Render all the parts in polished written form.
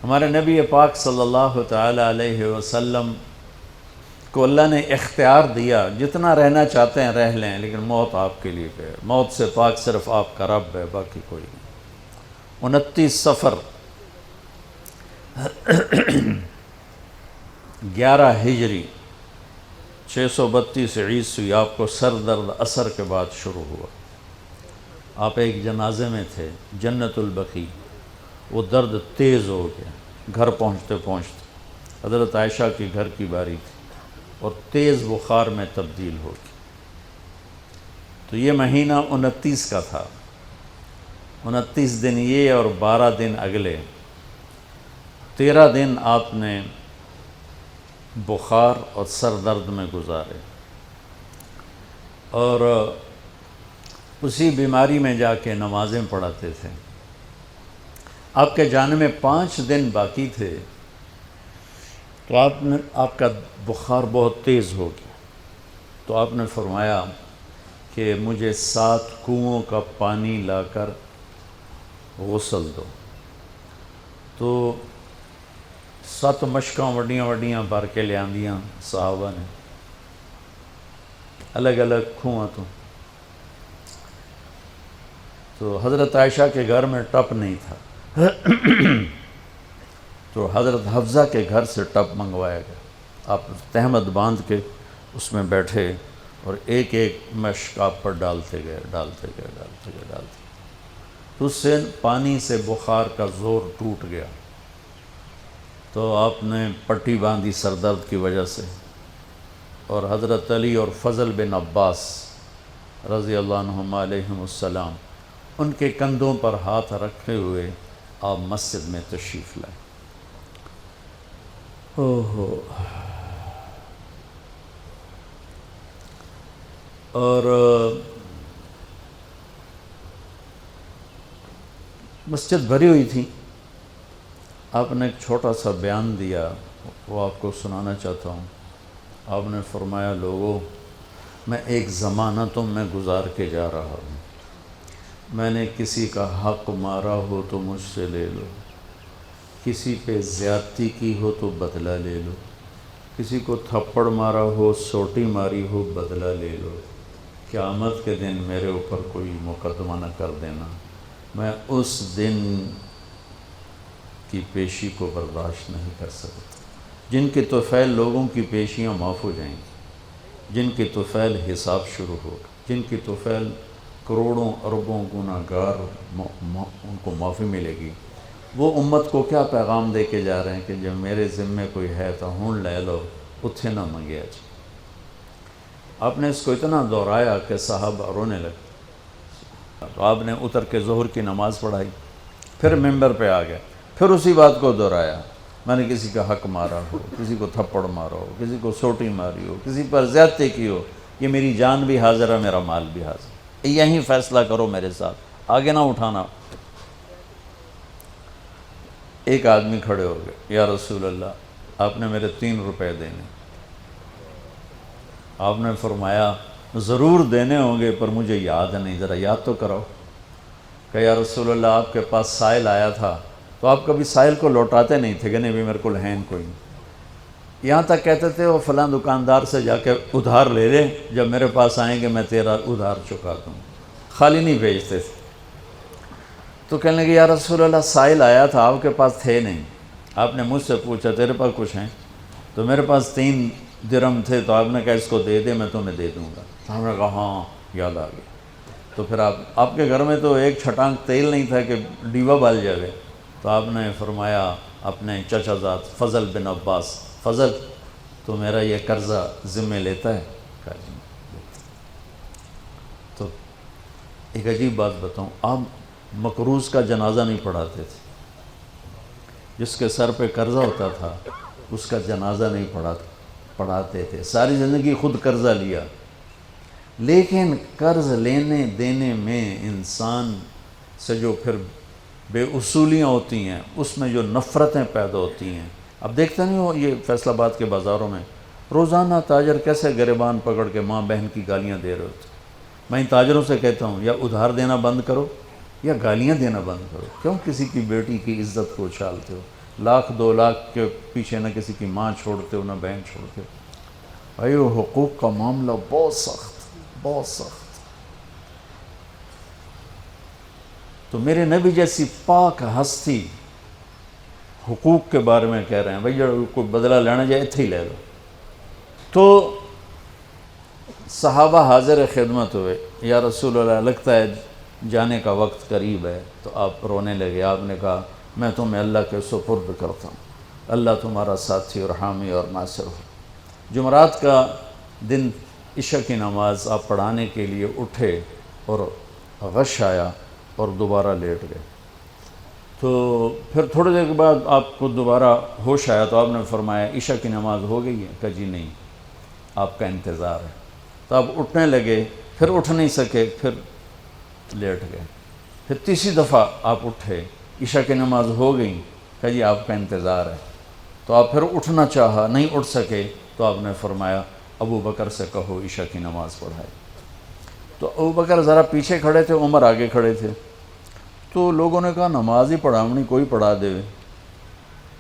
ہمارے نبی پاک صلی اللہ تعالیٰ علیہ وسلم کو اللہ نے اختیار دیا، جتنا رہنا چاہتے ہیں رہ لیں، لیکن موت آپ کے لیے ہے، موت سے پاک صرف آپ کا رب ہے، باقی کوئی نہیں۔ 29 صفر 11 ہجری 632 عیسوی آپ کو سر درد عصر کے بعد شروع ہوا۔ آپ ایک جنازے میں تھے جنت البقیع، وہ درد تیز ہو گیا، گھر پہنچتے پہنچتے حضرت عائشہ کے گھر کی باری تھی اور تیز بخار میں تبدیل ہو گئی۔ تو یہ مہینہ 29 کا تھا، 29 دن یہ اور 12 دن اگلے، 13 دن آپ نے بخار اور سر درد میں گزارے، اور اسی بیماری میں جا کے نمازیں پڑھاتے تھے۔ آپ کے جانے میں 5 دن باقی تھے تو آپ کا بخار بہت تیز ہو گیا، تو آپ نے فرمایا کہ مجھے 7 کنوؤں کا پانی لا کر غسل دو۔ تو 7 مشکاں وڈیاں وڈیاں بھر کے لے آندیاں صحابہ نے، الگ الگ کنواں تو حضرت عائشہ کے گھر میں ٹپ نہیں تھا، تو حضرت حفصہ کے گھر سے ٹپ منگوایا گیا۔ آپ تہمت باندھ کے اس میں بیٹھے اور ایک ایک مشک آپ پر ڈالتے گئے تو اس سے پانی سے بخار کا زور ٹوٹ گیا، تو آپ نے پٹی باندھی سر درد کی وجہ سے، اور حضرت علی اور فضل بن عباس رضی اللہ عنہما علیہم السلام، ان کے کندھوں پر ہاتھ رکھے ہوئے آپ مسجد میں تشریف لائے۔ اور مسجد بھری ہوئی تھی۔ آپ نے ایک چھوٹا سا بیان دیا، وہ آپ کو سنانا چاہتا ہوں۔ آپ نے فرمایا، لوگوں، میں ایک زمانہ تم میں گزار کے جا رہا ہوں، میں نے کسی کا حق مارا ہو تو مجھ سے لے لو، کسی پہ زیادتی کی ہو تو بدلہ لے لو، کسی کو تھپڑ مارا ہو، سوٹی ماری ہو، بدلہ لے لو، قیامت کے دن میرے اوپر کوئی مقدمہ نہ کر دینا، میں اس دن کی پیشی کو برداشت نہیں کر سکتا۔ جن کے طفیل لوگوں کی پیشیاں معاف ہو جائیں گی، جن کے طفیل حساب شروع ہوگا، جن کی طفیل کروڑوں اربوں گناہ گار ان کو معافی ملے گی، وہ امت کو کیا پیغام دے کے جا رہے ہیں کہ جب میرے ذمے کوئی ہے تو ہون لے لو، اتھے نہ منگیا جی۔ آپ نے اس کو اتنا دہرایا کہ صحابہ رونے لگے۔ تو آپ نے اتر کے ظہر کی نماز پڑھائی، پھر ممبر پہ آ گیا، پھر اسی بات کو دہرایا، میں نے کسی کا حق مارا ہو، کسی کو تھپڑ مارا ہو، کسی کو سوٹی ماری ہو، کسی پر زیادتی کی ہو، یہ میری جان بھی حاضر ہے، میرا مال بھی حاضر ہے، یہیں فیصلہ کرو میرے ساتھ، آگے نہ اٹھانا۔ ایک آدمی کھڑے ہو گئے، یا رسول اللہ، آپ نے میرے 3 روپے دینے۔ آپ نے فرمایا، ضرور دینے ہوں گے پر مجھے یاد نہیں، ذرا یاد تو کراؤ۔ کہ یا رسول اللہ، آپ کے پاس سائل آیا تھا تو آپ کبھی سائل کو لوٹاتے نہیں تھے کہ نہیں بھی میرے کو ہین کوئی نہیں، یہاں تک کہتے تھے وہ فلاں دکاندار سے جا کے ادھار لے لے، جب میرے پاس آئیں گے میں تیرا ادھار چکا دوں، خالی نہیں بھیجتے تھے۔ تو کہنے لگے، یا رسول اللہ، سائل آیا تھا، آپ کے پاس تھے نہیں، آپ نے مجھ سے پوچھا تیرے پاس کچھ ہیں؟ تو میرے پاس 3 درہم تھے، تو آپ نے کہا اس کو دے دے، میں تمہیں دے دوں گا۔ تو ہم نے کہا ہاں، یاد آ گیا۔ تو پھر آپ کے گھر میں تو ایک چھٹانک تیل نہیں تھا کہ ڈیوا بال جائے، تو آپ نے فرمایا اپنے چچا زاد فضل بن عباس، فضل تو میرا یہ قرضہ ذمہ لیتا ہے؟ کہا جی۔ تو ایک عجیب بات بتاؤں، آپ مقروض کا جنازہ نہیں پڑھاتے تھے، جس کے سر پہ قرضہ ہوتا تھا اس کا جنازہ نہیں پڑھاتے تھے، ساری زندگی خود قرضہ لیا۔ لیکن قرض لینے دینے میں انسان سے جو پھر بے اصولیاں ہوتی ہیں، اس میں جو نفرتیں پیدا ہوتی ہیں، اب دیکھتے نہیں ہو یہ فیصل آباد کے بازاروں میں روزانہ تاجر کیسے گریبان پکڑ کے ماں بہن کی گالیاں دے رہے ہوتے۔ میں ان تاجروں سے کہتا ہوں، یا ادھار دینا بند کرو یا گالیاں دینا بند کرو، کیوں کسی کی بیٹی کی عزت کو اچھالتے ہو؟ لاکھ 2 لاکھ کے پیچھے نہ کسی کی ماں چھوڑتے ہو نہ بہن چھوڑتے ہو۔ بھائیو حقوق کا معاملہ بہت سخت۔ تو میرے نبی جیسی پاک ہستی حقوق کے بارے میں کہہ رہے ہیں بھائی جو کوئی بدلہ لینا جائے اتھے ہی لے لو۔ تو صحابہ حاضر خدمت ہوئے، یا رسول اللہ لگتا ہے جانے کا وقت قریب ہے۔ تو آپ رونے لگے، آپ نے کہا میں تمہیں اللہ کے سپرد کرتا ہوں، اللہ تمہارا ساتھی اور حامی اور ناصر ہو۔ جمعرات کا دن عشاء کی نماز آپ پڑھانے کے لیے اٹھے اور غش آیا اور دوبارہ لیٹ گئے۔ تو پھر تھوڑی دیر کے بعد آپ کو دوبارہ ہوش آیا تو آپ نے فرمایا عشاء کی نماز ہو گئی ہے؟ کہا جی نہیں، آپ کا انتظار ہے۔ تو آپ اٹھنے لگے، پھر اٹھ نہیں سکے، پھر لیٹ گئے۔ پھر تیسری دفعہ آپ اٹھے، عشاء کی نماز ہو گئی، کہا جی آپ کا انتظار ہے۔ تو آپ پھر اٹھنا چاہا، نہیں اٹھ سکے، تو آپ نے فرمایا ابو بکر سے کہو عشاء کی نماز پڑھائے۔ تو ابو بکر ذرا پیچھے کھڑے تھے، عمر آگے کھڑے تھے۔ تو لوگوں نے کہا نماز ہی پڑھاونی، کوئی پڑھا دے۔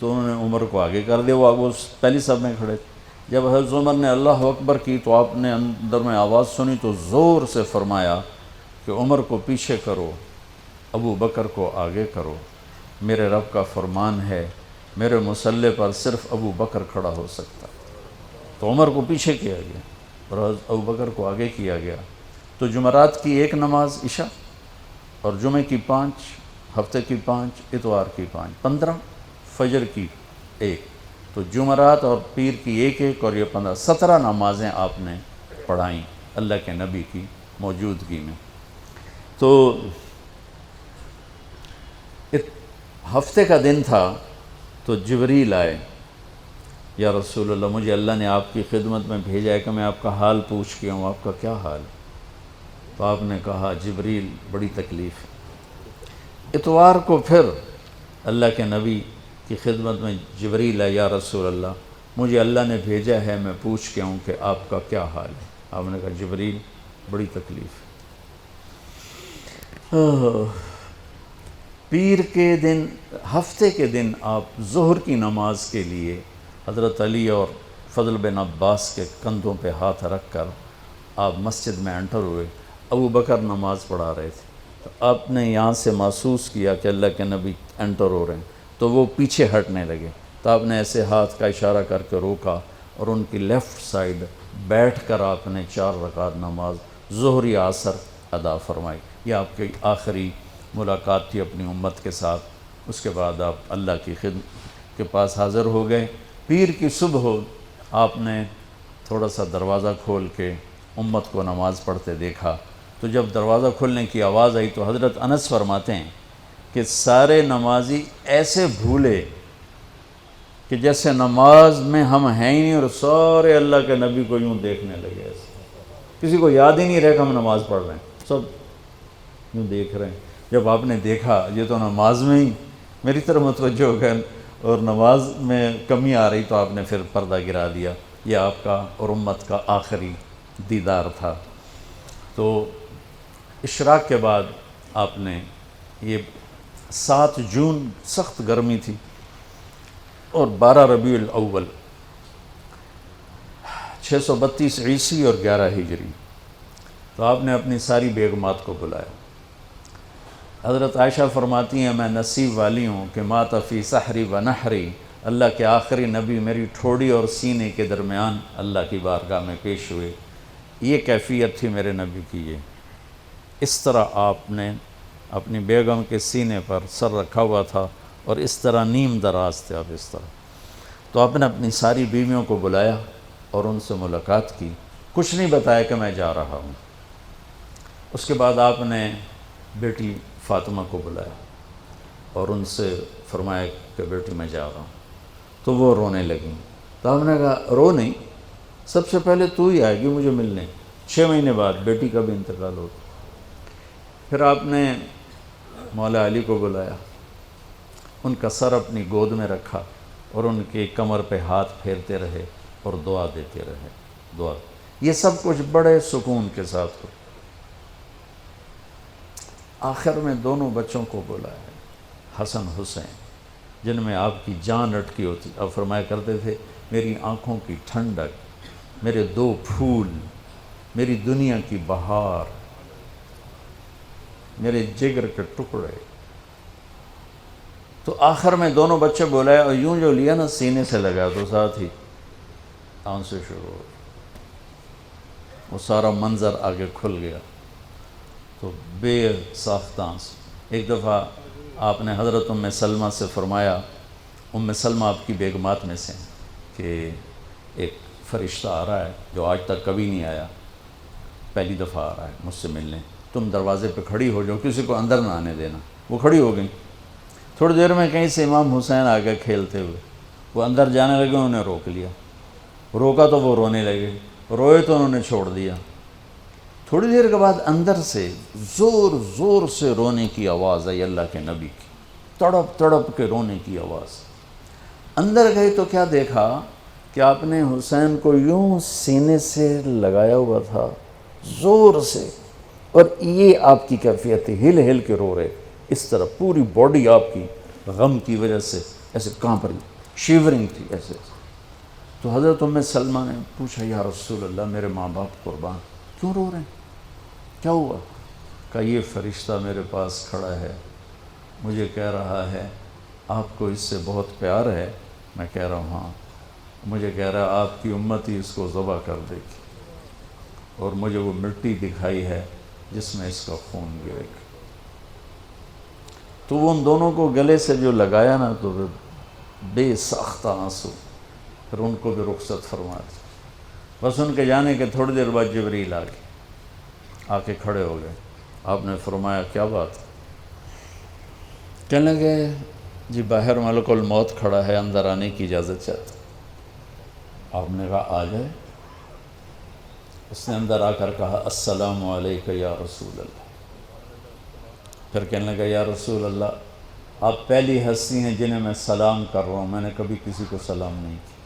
تو انہوں نے عمر کو آگے کر دیا، وہ پہلی صف میں کھڑے تھے۔ جب حضرت عمر نے اللہ اکبر کی تو آپ نے اندر میں آواز سنی تو زور سے فرمایا کہ عمر کو پیچھے کرو، ابو بکر کو آگے کرو، میرے رب کا فرمان ہے میرے مصلی پر صرف ابو بکر کھڑا ہو سکتا۔ تو عمر کو پیچھے کیا گیا اور ابو بکر کو آگے کیا گیا۔ تو جمعرات کی 1 نماز عشاء، اور جمعہ کی 5، ہفتے کی 5، اتوار کی 5، 15، فجر کی 1۔ تو جمعرات اور پیر کی 1 اور یہ 15، 17 نمازیں آپ نے پڑھائیں اللہ کے نبی کی موجودگی میں۔ تو ہفتے کا دن تھا تو جبریل آئے، یا رسول اللہ مجھے اللہ نے آپ کی خدمت میں بھیجا ہے کہ میں آپ کا حال پوچھ کے ہوں، آپ کا کیا حال ہے؟ تو آپ نے کہا جبریل بڑی تکلیف ہے۔ اتوار کو پھر اللہ کے نبی کی خدمت میں جبریل ہے، یا رسول اللہ مجھے اللہ نے بھیجا ہے میں پوچھ کے ہوں کہ آپ کا کیا حال ہے؟ آپ نے کہا جبریل بڑی تکلیف ہے۔ پیر کے دن، ہفتے کے دن آپ ظہر کی نماز کے لیے حضرت علی اور فضل بن عباس کے کندھوں پہ ہاتھ رکھ کر آپ مسجد میں انٹر ہوئے۔ ابو بکر نماز پڑھا رہے تھے، تو آپ نے یہاں سے محسوس کیا کہ اللہ کے نبی انٹر ہو رہے ہیں، تو وہ پیچھے ہٹنے لگے۔ تو آپ نے ایسے ہاتھ کا اشارہ کر کے روکا اور ان کی لیفٹ سائڈ بیٹھ کر آپ نے 4 رکعت نماز ظہر یا عصر ادا فرمائی۔ یہ آپ کی آخری ملاقات تھی اپنی امت کے ساتھ۔ اس کے بعد آپ اللہ کی خدمت کے پاس حاضر ہو گئے۔ پیر کی صبح ہو، آپ نے تھوڑا سا دروازہ کھول کے امت کو نماز پڑھتے دیکھا۔ تو جب دروازہ کھلنے کی آواز آئی تو حضرت انس فرماتے ہیں کہ سارے نمازی ایسے بھولے کہ جیسے نماز میں ہم ہیں ہی نہیں، اور سارے اللہ کے نبی کو یوں دیکھنے لگے۔ ایسے کسی کو یاد ہی نہیں رہا کہ ہم نماز پڑھ رہے ہیں، سب یوں دیکھ رہے ہیں۔ جب آپ نے دیکھا یہ تو نماز میں ہی میری طرف متوجہ ہو گئے اور نماز میں کمی آ رہی، تو آپ نے پھر پردہ گرا دیا۔ یہ آپ کا اور امت کا آخری دیدار تھا۔ تو اشراق کے بعد آپ نے یہ 7 جون سخت گرمی تھی اور 12 ربیع الاول 632 عیسوی اور 11 ہجری، تو آپ نے اپنی ساری بیگمات کو بلایا۔ حضرت عائشہ فرماتی ہیں میں نصیب والی ہوں کہ مات فی سحری و نحری، اللہ کے آخری نبی میری ٹھوڑی اور سینے کے درمیان اللہ کی بارگاہ میں پیش ہوئے۔ یہ کیفیت تھی میرے نبی کی۔ یہ اس طرح آپ نے اپنی بیگم کے سینے پر سر رکھا ہوا تھا اور اس طرح نیم دراز تھے آپ، اس طرح۔ تو آپ نے اپنی ساری بیویوں کو بلایا اور ان سے ملاقات کی، کچھ نہیں بتایا کہ میں جا رہا ہوں۔ اس کے بعد آپ نے بیٹی فاطمہ کو بلایا اور ان سے فرمایا کہ بیٹی میں جا رہا ہوں۔ تو وہ رونے لگیں۔ تو ہم نے کہا رو نہیں، سب سے پہلے تو ہی آئے گی مجھے ملنے۔ 6 مہینے بعد بیٹی کا بھی انتقال ہو گیا۔ پھر آپ نے مولا علی کو بلایا، ان کا سر اپنی گود میں رکھا اور ان کی کمر پہ ہاتھ پھیرتے رہے اور دعا دیتے رہے، دعا۔ یہ سب کچھ بڑے سکون کے ساتھ ہو۔ آخر میں دونوں بچوں کو بلایا، حسن حسین، جن میں آپ کی جان اٹکی ہوتی. آپ فرمایا کرتے تھے میری آنکھوں کی ٹھنڈک، میرے 2 پھول، میری دنیا کی بہار، میرے جگر کے ٹکڑے. تو آخر میں دونوں بچے بلائے اور یوں جو لیا نا سینے سے لگا تو ساتھ ہی آنسو شروع ہو. وہ سارا منظر آگے کھل گیا تو بے ساختہ آنسو. ایک دفعہ آپ نے حضرت ام سلمہ سے فرمایا، ام سلمہ آپ کی بیگمات میں سے کہ ایک فرشتہ آ رہا ہے جو آج تک کبھی نہیں آیا، پہلی دفعہ آ رہا ہے مجھ سے ملنے، تم دروازے پہ کھڑی ہو جاؤ، کسی کو اندر نہ آنے دینا. وہ کھڑی ہو گئیں. تھوڑی دیر میں کہیں سے امام حسین آ گئے کھیلتے ہوئے. وہ اندر جانے لگے، انہوں نے روک لیا. روکا تو وہ رونے لگے، روئے تو انہوں نے چھوڑ دیا. تھوڑی دیر کے بعد اندر سے زور زور سے رونے کی آواز آئی اللہ کے نبی کی، تڑپ تڑپ کے رونے کی آواز. اندر گئے تو کیا دیکھا کہ آپ نے حسین کو یوں سینے سے لگایا ہوا تھا زور سے، اور یہ آپ کی کیفیت تھی، ہل ہل کے رو رہے اس طرح. پوری باڈی آپ کی غم کی وجہ سے ایسے کانپ رہی، شیورنگ تھی ایسے. تو حضرت ام سلمہ نے پوچھا یا رسول اللہ میرے ماں باپ قربان، کیوں رو رہے ہیں، کیا ہوا؟ کہا یہ فرشتہ میرے پاس کھڑا ہے، مجھے کہہ رہا ہے آپ کو اس سے بہت پیار ہے. میں کہہ رہا ہوں ہاں. مجھے کہہ رہا ہے آپ کی امت ہی اس کو ذبح کر دے گی، اور مجھے وہ مٹی دکھائی ہے جس میں اس کا خون گرے گا. تو وہ ان دونوں کو گلے سے جو لگایا نا تو بے ساختہ آنسو. پھر ان کو بھی رخصت فرما دی. بس ان کے جانے کے تھوڑی دیر بعد جبریل آ گئے، آ کے کھڑے ہو گئے. آپ نے فرمایا کیا بات؟ کہنے لگے جی باہر ملک الموت کھڑا ہے، اندر آنے کی اجازت چاہتا. آپ نے کہا آ جائے. اس نے اندر آ کر کہا السلام علیکہ یا رسول اللہ. پھر کہنے لگا یا رسول اللہ آپ پہلی ہستی ہیں جنہیں میں سلام کر رہا ہوں، میں نے کبھی کسی کو سلام نہیں کیا.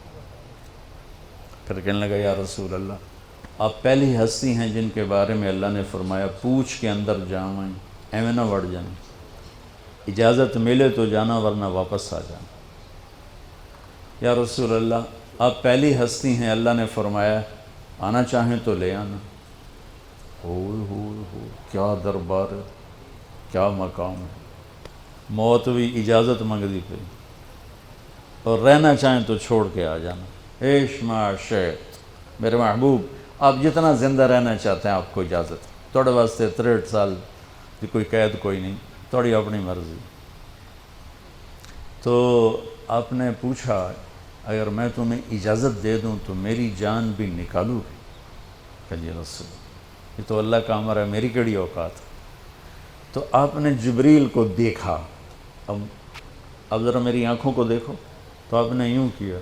پھر کہنے لگا یا رسول اللہ آپ پہلی ہستی ہیں جن کے بارے میں اللہ نے فرمایا پوچھ کے اندر جائیں، ایویں نہ وڑ جائیں، اجازت ملے تو جانا ورنہ واپس آ جانا. یا رسول اللہ آپ پہلی ہستی ہیں اللہ نے فرمایا آنا چاہیں تو لے آنا. ہو کیا دربار ہے، کیا مقام ہے. موت بھی اجازت منگتی پہ، اور رہنا چاہیں تو چھوڑ کے آ جانا. عیش معاشیت میرے محبوب آپ جتنا زندہ رہنا چاہتے ہیں آپ کو اجازت. تھوڑے واسطے 63 سال کی کوئی قید کوئی نہیں، تھوڑی اپنی مرضی. تو آپ نے پوچھا اگر میں تمہیں اجازت دے دوں تو میری جان بھی نکالو گی؟ کہ جی رسول یہ تو اللہ کا امر ہے، میری کیڑی اوقات. تو آپ نے جبریل کو دیکھا. اب ذرا میری آنکھوں کو دیکھو. تو آپ نے یوں کیا.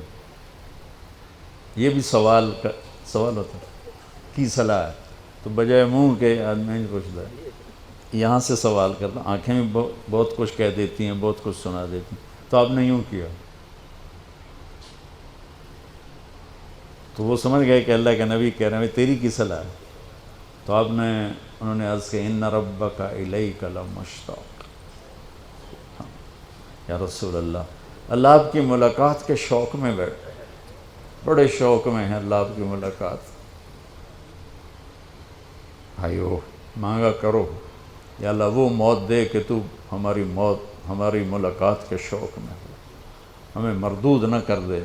یہ بھی سوال ہوتا کی صلاح ہے، تو بجائے منہ کے آدمی نہیں پوچھتا ہے، یہاں سے سوال کرتا. آنکھیں بھی بہت کچھ کہہ دیتی ہیں، بہت کچھ سنا دیتی ہیں. تو آپ نے یوں کیا. تو وہ سمجھ گئے کہ اللہ کے نبی کہہ رہے ہیں تیری کی صلاح ہے. تو انہوں نے عرض کہ ان ربک الیک لمشتاق. یا رسول اللہ آپ کی ملاقات کے شوق میں بیٹھے، بڑے شوق میں ہیں اللہ آپ کی ملاقات. بھائیو مانگا کرو یا اللہ وہ موت دے کہ تو ہماری ملاقات کے شوق میں ہو، ہمیں مردود نہ کر دے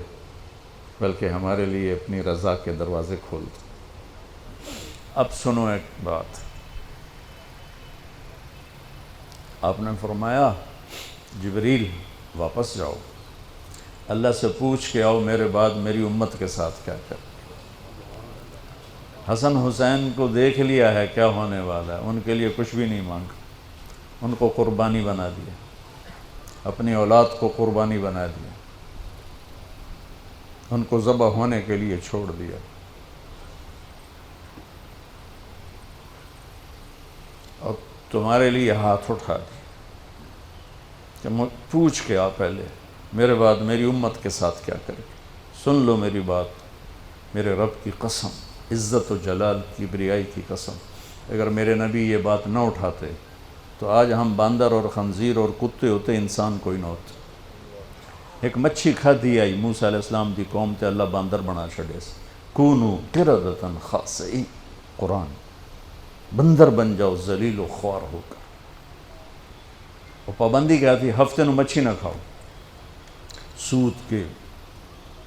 بلکہ ہمارے لیے اپنی رضا کے دروازے کھول دے. اب سنو ایک بات. آپ نے فرمایا جبریل واپس جاؤ، اللہ سے پوچھ کے آؤ میرے بعد میری امت کے ساتھ کیا کر. حسن حسین کو دیکھ لیا ہے کیا ہونے والا ہے، ان کے لیے کچھ بھی نہیں مانگا، ان کو قربانی بنا دیا، اپنی اولاد کو قربانی بنا دیا، ان کو ذبح ہونے کے لیے چھوڑ دیا. اور تمہارے لیے ہاتھ اٹھا دیا کہ پوچھ کے آ پہلے میرے بعد میری امت کے ساتھ کیا کرے. سن لو میری بات، میرے رب کی قسم، عزت و جلال کی بریائی کی قسم، اگر میرے نبی یہ بات نہ اٹھاتے تو آج ہم باندر اور خنزیر اور کتے ہوتے، انسان کوئی نہ ہوتا. ایک مچھی کھادی آئی موسیٰ علیہ السلام دی قوم تے اللہ باندر بنا چھڑے سے کونو قردتن خاسئی قرآن بندر بن جاؤ ذلیل و خوار ہو کر. اور پابندی کیا تھی؟ ہفتے نو مچھی نہ کھاؤ. سود کے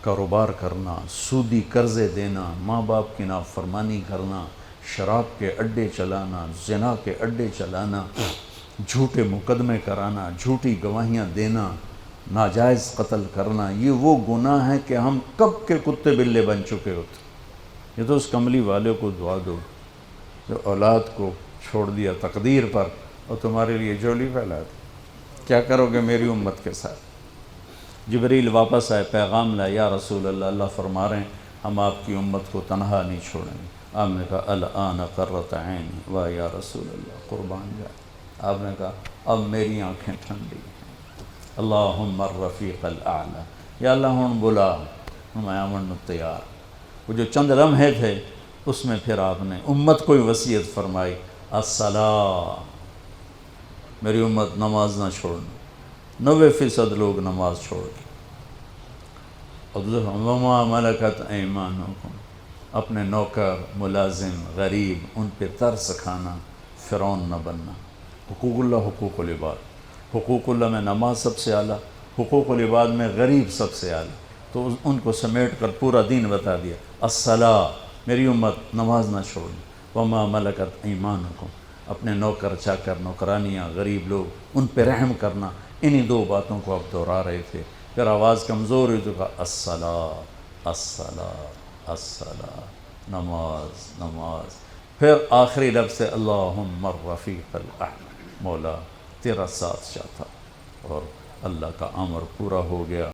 کاروبار کرنا، سودی قرضے دینا، ماں باپ کی نافرمانی کرنا، شراب کے اڈے چلانا، زنا کے اڈے چلانا، جھوٹے مقدمے کرانا، جھوٹی گواہیاں دینا، ناجائز قتل کرنا، یہ وہ گناہ ہے کہ ہم کب کے کتے بلے بن چکے ہوتے. یہ تو اس کملی والے کو دعا دو جو اولاد کو چھوڑ دیا تقدیر پر اور تمہارے لیے جولی پھیلا دی. کیا کرو گے میری امت کے ساتھ؟ جبریل واپس آئے، پیغام لائے، یا رسول اللہ، اللہ فرما رہے ہیں ہم آپ کی امت کو تنہا نہیں چھوڑیں گے. آپ نے کہا الآن قرۃ عینی، واہ یا رسول اللہ، قربان جائے. آپ نے کہا اب میری آنکھیں ٹھنڈی ہیں. اللہم الرفیق الاعلی، یا اللہ ہوں بلا میں آمن تیار. وہ جو چند لمحے تھے اس میں پھر آپ نے امت کو وصیت فرمائی، الصلاۃ، میری امت نماز نہ چھوڑنا. 90% لوگ نماز چھوڑ گئے. وما ملکت ایمانکم، اپنے نوکر، ملازم، غریب ان پہ ترس کھانا، فرعون نہ بننا. حقوق اللہ، حقوق العباد. حقوق اللہ میں نماز سب سے اعلیٰ، حقوق العباد میں غریب سب سے اعلیٰ. تو ان کو سمیٹ کر پورا دین بتا دیا. الصلاۃ، میری امت نماز نہ چھوڑنا. وما ملکت ایمانکم، اپنے نوکر چاکر، نوکرانیاں، غریب لوگ ان پہ رحم کرنا. انہی دو باتوں کو اب دہرا رہے تھے. پھر آواز کمزور ہوئی تو کہا الصلاۃ، الصلاۃ، الصلاۃ، نماز، نماز. پھر آخری لفظ سے اللہم الرفیق الاعلی، مولا تیرا ساتھ چاہتا. اور اللہ کا امر پورا ہو گیا.